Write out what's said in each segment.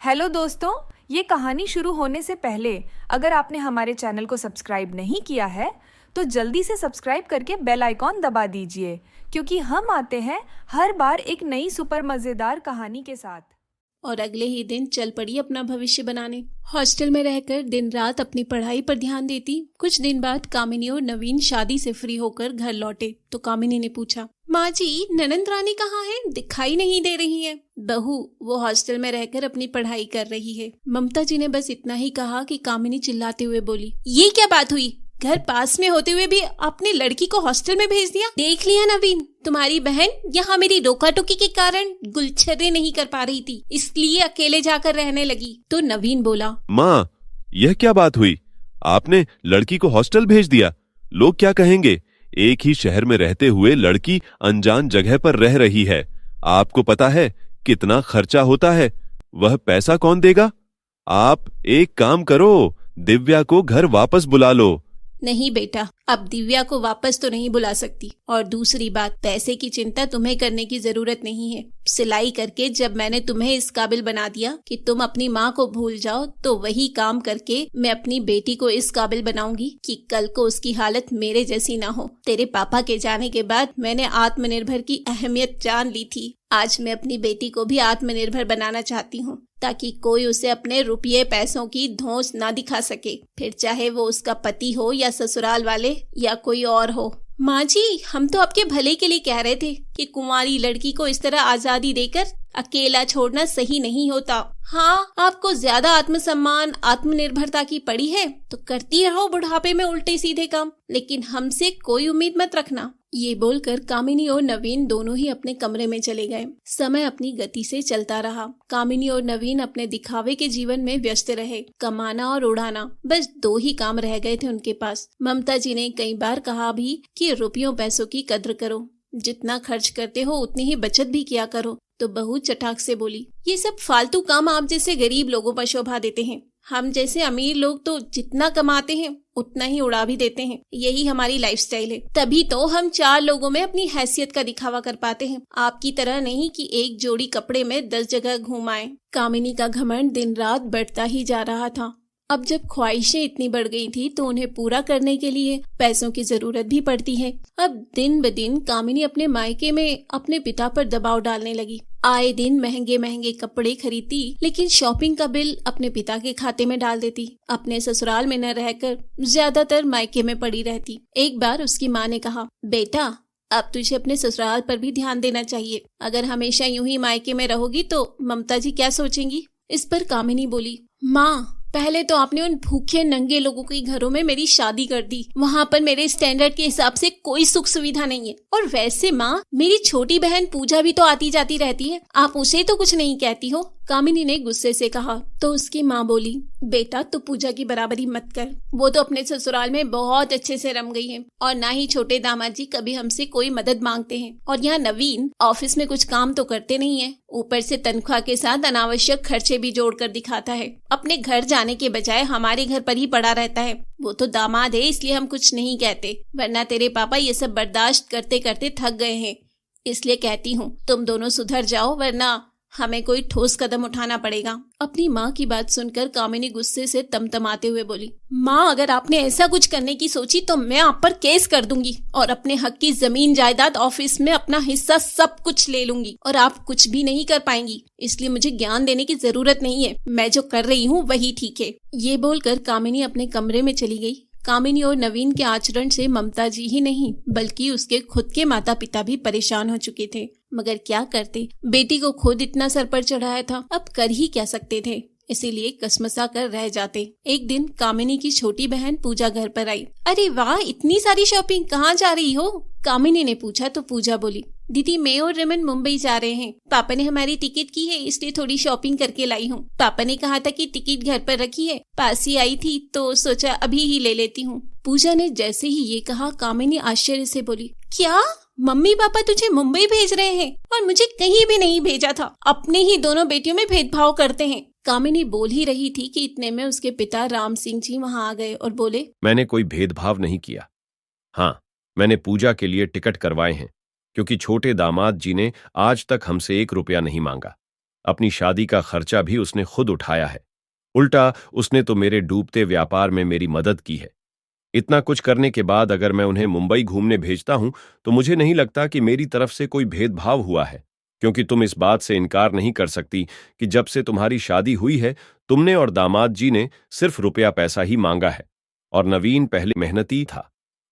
Hello दोस्तों, ये कहानी शुरू होने से पहले अगर आपने हमारे चैनल को सब्सक्राइब नहीं किया है तो जल्दी से सब्सक्राइब करके बेल आइकॉन दबा दीजिए, क्योंकि हम आते हैं हर बार एक नई सुपर मज़ेदार कहानी के साथ। और अगले ही दिन चल पड़ी अपना भविष्य बनाने। हॉस्टल में रहकर दिन रात अपनी पढ़ाई पर ध्यान देती। कुछ दिन बाद कामिनी और नवीन शादी से फ्री होकर घर लौटे तो कामिनी ने पूछा, माँ जी, ननंद रानी कहाँ है? दिखाई नहीं दे रही है। बहू, वो हॉस्टल में रहकर अपनी पढ़ाई कर रही है। ममता जी ने बस इतना ही कहा कि कामिनी चिल्लाते हुए बोली, ये क्या बात हुई? घर पास में होते हुए भी अपनी लड़की को हॉस्टल में भेज दिया। देख लिया नवीन, तुम्हारी बहन यहाँ मेरी रोका टोकी के कारण गुलछर्रे नहीं कर पा रही थी, इसलिए अकेले जाकर रहने लगी। तो नवीन बोला, माँ, यह क्या बात हुई? आपने लड़की को हॉस्टल भेज दिया? लोग क्या कहेंगे? एक ही शहर में रहते हुए लड़की अनजान जगह पर रह रही है। आपको पता है कितना खर्चा होता है? वह पैसा कौन देगा? आप एक काम करो, दिव्या को घर वापस बुला लो। नहीं बेटा, अब दिव्या को वापस तो नहीं बुला सकती। और दूसरी बात, पैसे की चिंता तुम्हें करने की जरूरत नहीं है। सिलाई करके जब मैंने तुम्हें इस काबिल बना दिया कि तुम अपनी माँ को भूल जाओ, तो वही काम करके मैं अपनी बेटी को इस काबिल बनाऊंगी कि कल को उसकी हालत मेरे जैसी ना हो। तेरे पापा के जाने के बाद मैंने आत्मनिर्भर की अहमियत जान ली थी। आज मैं अपनी बेटी को भी आत्मनिर्भर बनाना चाहती हूँ, ताकि कोई उसे अपने रुपये पैसों की धौंस ना दिखा सके, फिर चाहे वो उसका पति हो या ससुराल वाले या कोई और हो। माँ जी, हम तो आपके भले के लिए कह रहे थे कि कुंवारी लड़की को इस तरह आजादी देकर अकेला छोड़ना सही नहीं होता। हाँ, आपको ज्यादा आत्मसम्मान आत्मनिर्भरता की पड़ी है तो करती रहो बुढ़ापे में उल्टे सीधे काम, लेकिन हमसे कोई उम्मीद मत रखना। ये बोलकर कामिनी और नवीन दोनों ही अपने कमरे में चले गए। समय अपनी गति से चलता रहा। कामिनी और नवीन अपने दिखावे के जीवन में व्यस्त रहे। कमाना और उड़ाना, बस दो ही काम रह गए थे उनके पास। ममता जी ने कई बार कहा भी कि रुपयों पैसों की कद्र करो, जितना खर्च करते हो उतनी ही बचत भी किया करो। तो बहू चटाक से बोली, ये सब फालतू काम आप जैसे गरीब लोगों पर शोभा देते हैं। हम जैसे अमीर लोग तो जितना कमाते हैं उतना ही उड़ा भी देते हैं। यही हमारी लाइफस्टाइल है, तभी तो हम चार लोगों में अपनी हैसियत का दिखावा कर पाते हैं। आपकी तरह नहीं कि एक जोड़ी कपड़े में 10 जगह घूम आए। कामिनी का घमंड दिन रात बढ़ता ही जा रहा था। अब जब ख्वाहिशें इतनी बढ़ गई थी तो उन्हें पूरा करने के लिए पैसों की जरूरत भी पड़ती है। अब दिन ब दिन कामिनी अपने मायके में अपने पिता पर दबाव डालने लगी। आए दिन महंगे महंगे कपड़े खरीदती, लेकिन शॉपिंग का बिल अपने पिता के खाते में डाल देती। अपने ससुराल में न रहकर ज्यादातर मायके में पड़ी रहती। एक बार उसकी माँ ने कहा, बेटा, अब तुझे अपने ससुराल पर भी ध्यान देना चाहिए। अगर हमेशा यूं ही मायके में रहोगी तो ममता जी क्या सोचेंगी? इस पर कामिनी बोली, माँ, पहले तो आपने उन भूखे नंगे लोगों के घरों में मेरी शादी कर दी। वहाँ पर मेरे स्टैंडर्ड के हिसाब से कोई सुख सुविधा नहीं है। और वैसे माँ, मेरी छोटी बहन पूजा भी तो आती जाती रहती है, आप उसे तो कुछ नहीं कहती हो? कामिनी ने गुस्से से कहा। तो उसकी माँ बोली, बेटा, तू पूजा की बराबरी मत कर। वो तो अपने ससुराल में बहुत अच्छे से रम गई है, और ना ही छोटे दामाद जी कभी हमसे कोई मदद मांगते हैं। और यहाँ नवीन ऑफिस में कुछ काम तो करते नहीं है, ऊपर से तनख्वाह के साथ अनावश्यक खर्चे भी जोड़ कर दिखाता है। अपने घर जाने के बजाय हमारे घर पर ही पड़ा रहता है। वो तो दामाद है, इसलिए हम कुछ नहीं कहते, वरना तेरे पापा ये सब बर्दाश्त करते करते थक गए हैं। इसलिए कहती हूँ तुम दोनों सुधर जाओ, वरना हमें कोई ठोस कदम उठाना पड़ेगा। अपनी माँ की बात सुनकर कामिनी गुस्से से तमतमाते हुए बोली, माँ, अगर आपने ऐसा कुछ करने की सोची तो मैं आप पर केस कर दूंगी और अपने हक की जमीन जायदाद, ऑफिस में अपना हिस्सा सब कुछ ले लूंगी, और आप कुछ भी नहीं कर पाएंगी। इसलिए मुझे ज्ञान देने की जरूरत नहीं है। मैं जो कर रही हूँ वही ठीक है। ये बोलकर कामिनी अपने कमरे में चली गई। कामिनी और नवीन के आचरण से ममता जी ही नहीं बल्कि उसके खुद के माता पिता भी परेशान हो चुके थे। मगर क्या करते, बेटी को खुद इतना सर पर चढ़ाया था, अब कर ही क्या सकते थे। इसीलिए कसमसा कर रह जाते। एक दिन कामिनी की छोटी बहन पूजा घर पर आई। अरे वाह, इतनी सारी शॉपिंग, कहाँ जा रही हो? कामिनी ने पूछा तो पूजा बोली, दीदी, मैं और रमन मुंबई जा रहे हैं। पापा ने हमारी टिकट की है, इसलिए थोड़ी शॉपिंग करके लाई हूँ। पापा ने कहा था कि टिकट घर पर रखी है, पास ही आई थी तो सोचा अभी ही ले लेती हूँ। पूजा ने जैसे ही ये कहा, कामिनी आश्चर्य से बोली, क्या मम्मी पापा तुझे मुंबई भेज रहे हैं? और मुझे कहीं भी नहीं भेजा था। अपने ही दोनों बेटियों में भेदभाव करते हैं। कामिनी बोल ही रही थी कि इतने में उसके पिता राम सिंह जी वहाँ आ गए और बोले, मैंने कोई भेदभाव नहीं किया। हाँ, मैंने पूजा के लिए टिकट करवाए हैं, क्योंकि छोटे दामाद जी ने आज तक हमसे 1 रुपया नहीं मांगा। अपनी शादी का खर्चा भी उसने खुद उठाया है। उल्टा उसने तो मेरे डूबते व्यापार में मेरी मदद की है। इतना कुछ करने के बाद अगर मैं उन्हें मुंबई घूमने भेजता हूं तो मुझे नहीं लगता कि मेरी तरफ से कोई भेदभाव हुआ है, क्योंकि तुम इस बात से इनकार नहीं कर सकती कि जब से तुम्हारी शादी हुई है तुमने और दामाद जी ने सिर्फ रुपया पैसा ही मांगा है। और नवीन पहले मेहनती था,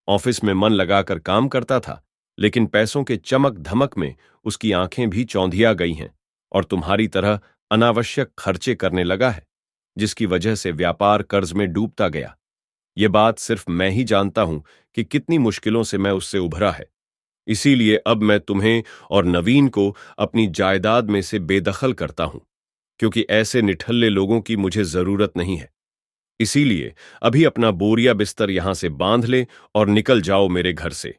ऑफिस में मन लगाकर काम करता था, लेकिन पैसों के चमक धमक में उसकी आंखें भी चौंधिया गई हैं और तुम्हारी तरह अनावश्यक खर्चे करने लगा है, जिसकी वजह से व्यापार कर्ज में डूबता गया। ये बात सिर्फ मैं ही जानता हूं कि कितनी मुश्किलों से मैं उससे उभरा है। इसीलिए अब मैं तुम्हें और नवीन को अपनी जायदाद में से बेदखल करता हूं, क्योंकि ऐसे निठल्ले लोगों की मुझे जरूरत नहीं है। इसीलिए अभी अपना बोरिया बिस्तर यहां से बांध ले और निकल जाओ मेरे घर से।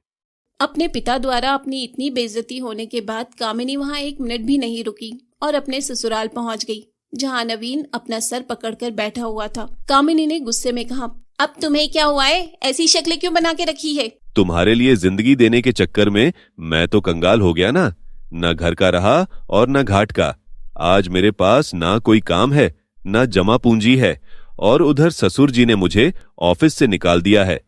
अपने पिता द्वारा अपनी इतनी बेइज्जती होने के बाद कामिनी वहां एक मिनट भी नहीं रुकी और अपने ससुराल पहुंच गई, जहां नवीन अपना सर पकड़कर बैठा हुआ था। कामिनी ने गुस्से में कहा, अब तुम्हें क्या हुआ है? ऐसी शक्ल क्यों बना के रखी है? तुम्हारे लिए जिंदगी देने के चक्कर में मैं तो कंगाल हो गया ना, न घर का रहा और न घाट का। आज मेरे पास ना कोई काम है, न जमा पूंजी है, और उधर ससुर जी ने मुझे ऑफिस से निकाल दिया है।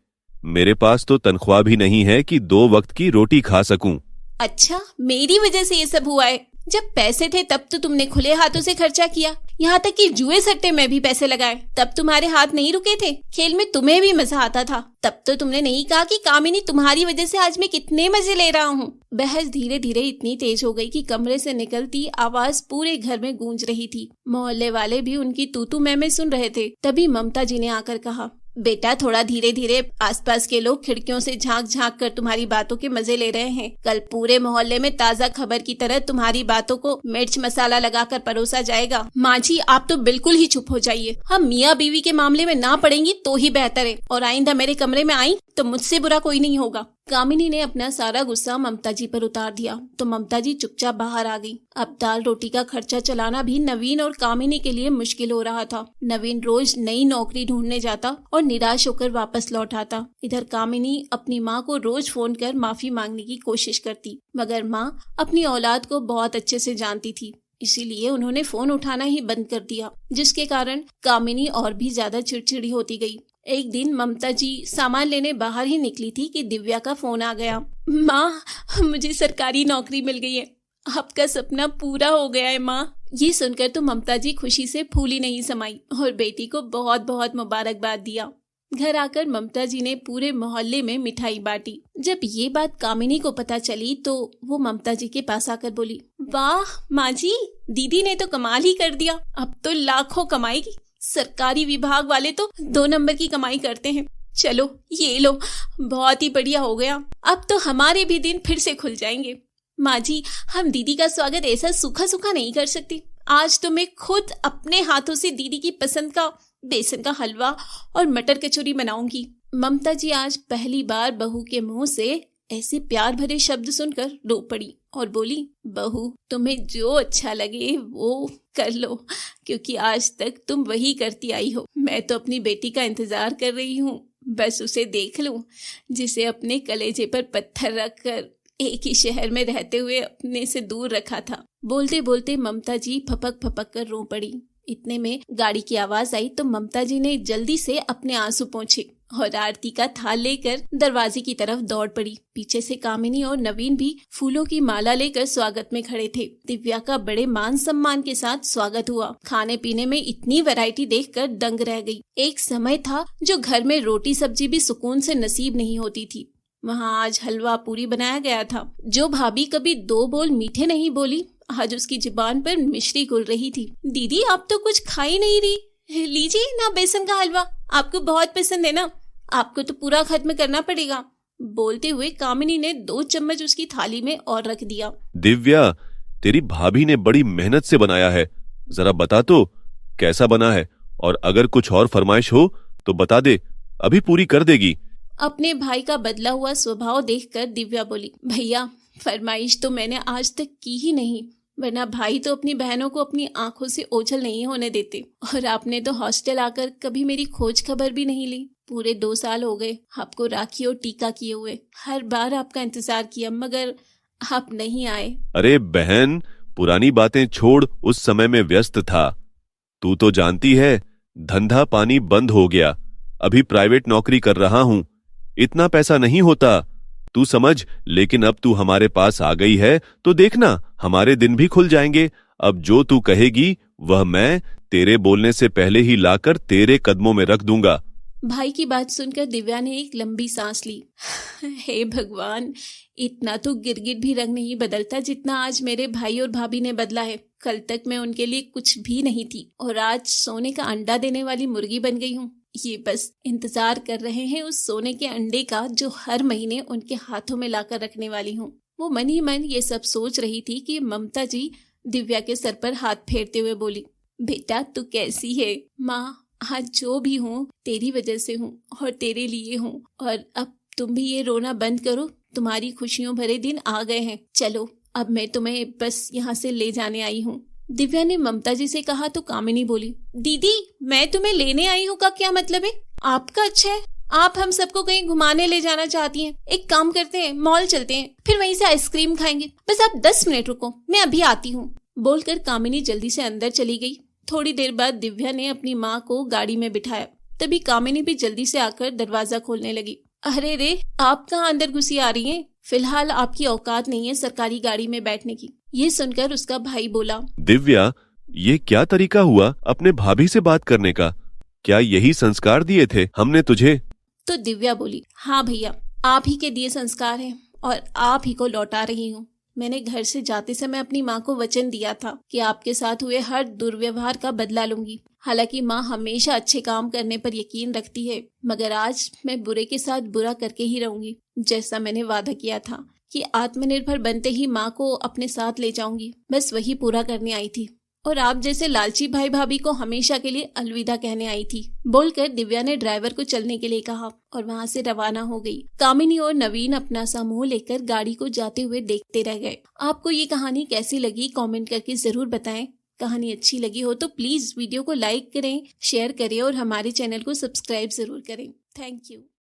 मेरे पास तो तनख्वाह भी नहीं है कि 2 वक्त की रोटी खा सकूं। अच्छा, मेरी वजह से ये सब हुआ है? जब पैसे थे तब तो तुमने खुले हाथों से खर्चा किया, यहाँ तक कि जुए सट्टे में भी पैसे लगाए, तब तुम्हारे हाथ नहीं रुके थे। खेल में तुम्हें भी मजा आता था, तब तो तुमने नहीं कहा कि कामिनी तुम्हारी वजह से आज मैं कितने मजे ले रहा हूँ। बहस धीरे धीरे इतनी तेज हो गई कि कमरे से निकलती आवाज पूरे घर में गूंज रही थी। मोहल्ले वाले भी उनकी तूतू मैं सुन रहे थे। तभी ममता जी ने आकर कहा, बेटा थोड़ा धीरे धीरे, आसपास के लोग खिड़कियों से झांक झांक कर तुम्हारी बातों के मजे ले रहे हैं। कल पूरे मोहल्ले में ताजा खबर की तरह तुम्हारी बातों को मिर्च मसाला लगाकर परोसा जाएगा। माँ जी, आप तो बिल्कुल ही चुप हो जाइए। हम मियाँ बीवी के मामले में ना पड़ेंगी तो ही बेहतर है, और आइंदा मेरे कमरे में आई तो मुझसे बुरा कोई नहीं होगा। कामिनी ने अपना सारा गुस्सा ममता जी पर उतार दिया तो ममता जी चुपचाप बाहर आ गई। अब दाल रोटी का खर्चा चलाना भी नवीन और कामिनी के लिए मुश्किल हो रहा था। नवीन रोज नई नौकरी ढूंढने जाता और निराश होकर वापस लौट आता। इधर कामिनी अपनी माँ को रोज फोन कर माफी मांगने की कोशिश करती, मगर माँ अपनी औलाद को बहुत अच्छे से जानती थी, इसीलिए उन्होंने फोन उठाना ही बंद कर दिया, जिसके कारण कामिनी और भी ज्यादा चिड़चिड़ी होती गई। एक दिन ममता जी सामान लेने बाहर ही निकली थी कि दिव्या का फोन आ गया। माँ, मुझे सरकारी नौकरी मिल गई है, आपका सपना पूरा हो गया है माँ। ये सुनकर तो ममता जी खुशी से फूली नहीं समाई और बेटी को बहुत बहुत मुबारकबाद दिया। घर आकर ममता जी ने पूरे मोहल्ले में मिठाई बांटी। जब ये बात कामिनी को पता चली तो वो ममता जी के पास आकर बोली, वाह माँ जी, दीदी ने तो कमाल ही कर दिया, अब तो लाखों कमाएगी। सरकारी विभाग वाले तो 2 नंबर की कमाई करते हैं। चलो ये लो, बहुत ही बढ़िया हो गया, अब तो हमारे भी दिन फिर से खुल जाएंगे। माँ जी, हम दीदी का स्वागत ऐसा सूखा सूखा नहीं कर सकती। आज तो मैं खुद अपने हाथों से दीदी की पसंद का बेसन का हलवा और मटर कचौरी बनाऊंगी। ममता जी आज पहली बार बहू के मुंह से ऐसे प्यार भरे शब्द सुनकर रो पड़ी और बोली, बहू तुम्हें जो अच्छा लगे वो कर लो, क्योंकि आज तक तुम वही करती आई हो। मैं तो अपनी बेटी का इंतजार कर रही हूँ, बस उसे देख लूं जिसे अपने कलेजे पर पत्थर रखकर एक ही शहर में रहते हुए अपने से दूर रखा था। बोलते बोलते ममता जी फपक फपक कर रो पड़ी। इतने में गाड़ी की आवाज आई तो ममता जी ने जल्दी से अपने आंसू पोंछे और आरती का थाल लेकर दरवाजे की तरफ दौड़ पड़ी। पीछे से कामिनी और नवीन भी फूलों की माला लेकर स्वागत में खड़े थे। दिव्या का बड़े मान सम्मान के साथ स्वागत हुआ। खाने पीने में इतनी वैरायटी देखकर दंग रह गई। एक समय था जो घर में रोटी सब्जी भी सुकून से नसीब नहीं होती थी, वहाँ आज हलवा पूरी बनाया गया था। जो भाभी कभी 2 बोल मीठे नहीं बोली, आज उसकी जुबान पर मिश्री घुल रही थी। दीदी आप तो कुछ खा ही नहीं रही, लीजिए ना बेसन का हलवा, आपको बहुत पसंद है ना, आपको तो पूरा खत्म करना पड़ेगा। बोलते हुए कामिनी ने 2 चम्मच उसकी थाली में और रख दिया। दिव्या, तेरी भाभी ने बड़ी मेहनत से बनाया है, जरा बता तो कैसा बना है, और अगर कुछ और फरमाइश हो तो बता दे, अभी पूरी कर देगी। अपने भाई का बदला हुआ स्वभाव देखकर दिव्या बोली, भैया फरमाइश तो मैंने आज तक की ही नहीं, वरना भाई तो अपनी बहनों को अपनी आंखों से ओझल नहीं होने देते। और आपने तो हॉस्टल आकर कभी मेरी खोज खबर भी नहीं ली। पूरे 2 साल हो गए आपको राखी और टीका किए हुए। हर बार आपका इंतजार किया मगर आप नहीं आए। अरे बहन, पुरानी बातें छोड़ उस समय में व्यस्त था। तू तो जानती है, धंधा पानी बंद हो गया। अभी प्राइवेट नौकरी कर रहा हूं, इतना पैसा नहीं होता, तू समझ। लेकिन अब तू हमारे पास आ गई है तो देखना, हमारे दिन भी खुल जाएंगे। अब जो तू कहेगी वह मैं तेरे बोलने से पहले ही लाकर तेरे कदमों में रख दूंगा। भाई की बात सुनकर दिव्या ने एक लंबी सांस ली। हे भगवान, इतना तो गिरगिट भी रंग नहीं बदलता जितना आज मेरे भाई और भाभी ने बदला है। कल तक मैं उनके लिए कुछ भी नहीं थी और आज सोने का अंडा देने वाली मुर्गी बन गई हूँ। ये बस इंतजार कर रहे हैं उस सोने के अंडे का जो हर महीने उनके हाथों में लाकर रखने वाली हूँ। वो मन ही मन ये सब सोच रही थी कि ममता जी दिव्या के सर पर हाथ फेरते हुए बोली, बेटा तू कैसी है? माँ, आज जो भी हूँ तेरी वजह से हूँ और तेरे लिए हूँ, और अब तुम भी ये रोना बंद करो। तुम्हारी खुशियों भरे दिन आ गए हैं। चलो अब मैं तुम्हें बस यहाँ से ले जाने आई हूँ। दिव्या ने ममता जी से कहा तो कामिनी बोली, दीदी मैं तुम्हें लेने आई हूँ का क्या मतलब है? आपका अच्छा है, आप हम सबको कहीं घुमाने ले जाना चाहती हैं। एक काम करते हैं, मॉल चलते हैं, फिर वहीं से आइसक्रीम खाएंगे। बस आप 10 मिनट रुको, मैं अभी आती हूँ। बोलकर कामिनी जल्दी से अंदर चली गई। थोड़ी देर बाद दिव्या ने अपनी माँ को गाड़ी में बिठाया। तभी कामिनी भी जल्दी से आकर दरवाजा खोलने लगी। अरे रे, आप कहाँ अंदर घुसी आ रही हैं? फिलहाल आपकी औकात नहीं है सरकारी गाड़ी में बैठने की। ये सुनकर उसका भाई बोला, दिव्या, ये क्या तरीका हुआ अपने भाभी से बात करने का? क्या यही संस्कार दिए थे हमने तुझे? तो दिव्या बोली, हाँ भैया, आप ही के दिए संस्कार हैं और आप ही को लौटा रही हूँ। मैंने घर से जाते समय अपनी माँ को वचन दिया था कि आपके साथ हुए हर दुर्व्यवहार का बदला लूंगी। हालांकि माँ हमेशा अच्छे काम करने पर यकीन रखती है, मगर आज मैं बुरे के साथ बुरा करके ही रहूंगी। जैसा मैंने वादा किया था कि आत्मनिर्भर बनते ही माँ को अपने साथ ले जाऊंगी, बस वही पूरा करने आई थी। और आप जैसे लालची भाई भाभी को हमेशा के लिए अलविदा कहने आई थी। बोलकर दिव्या ने ड्राइवर को चलने के लिए कहा और वहां से रवाना हो गई। कामिनी और नवीन अपना समूह लेकर गाड़ी को जाते हुए देखते रह गए। आपको ये कहानी कैसी लगी कमेंट करके जरूर बताएं। कहानी अच्छी लगी हो तो प्लीज वीडियो को लाइक करें, शेयर करें और हमारे चैनल को सब्सक्राइब जरूर करें। Thank you.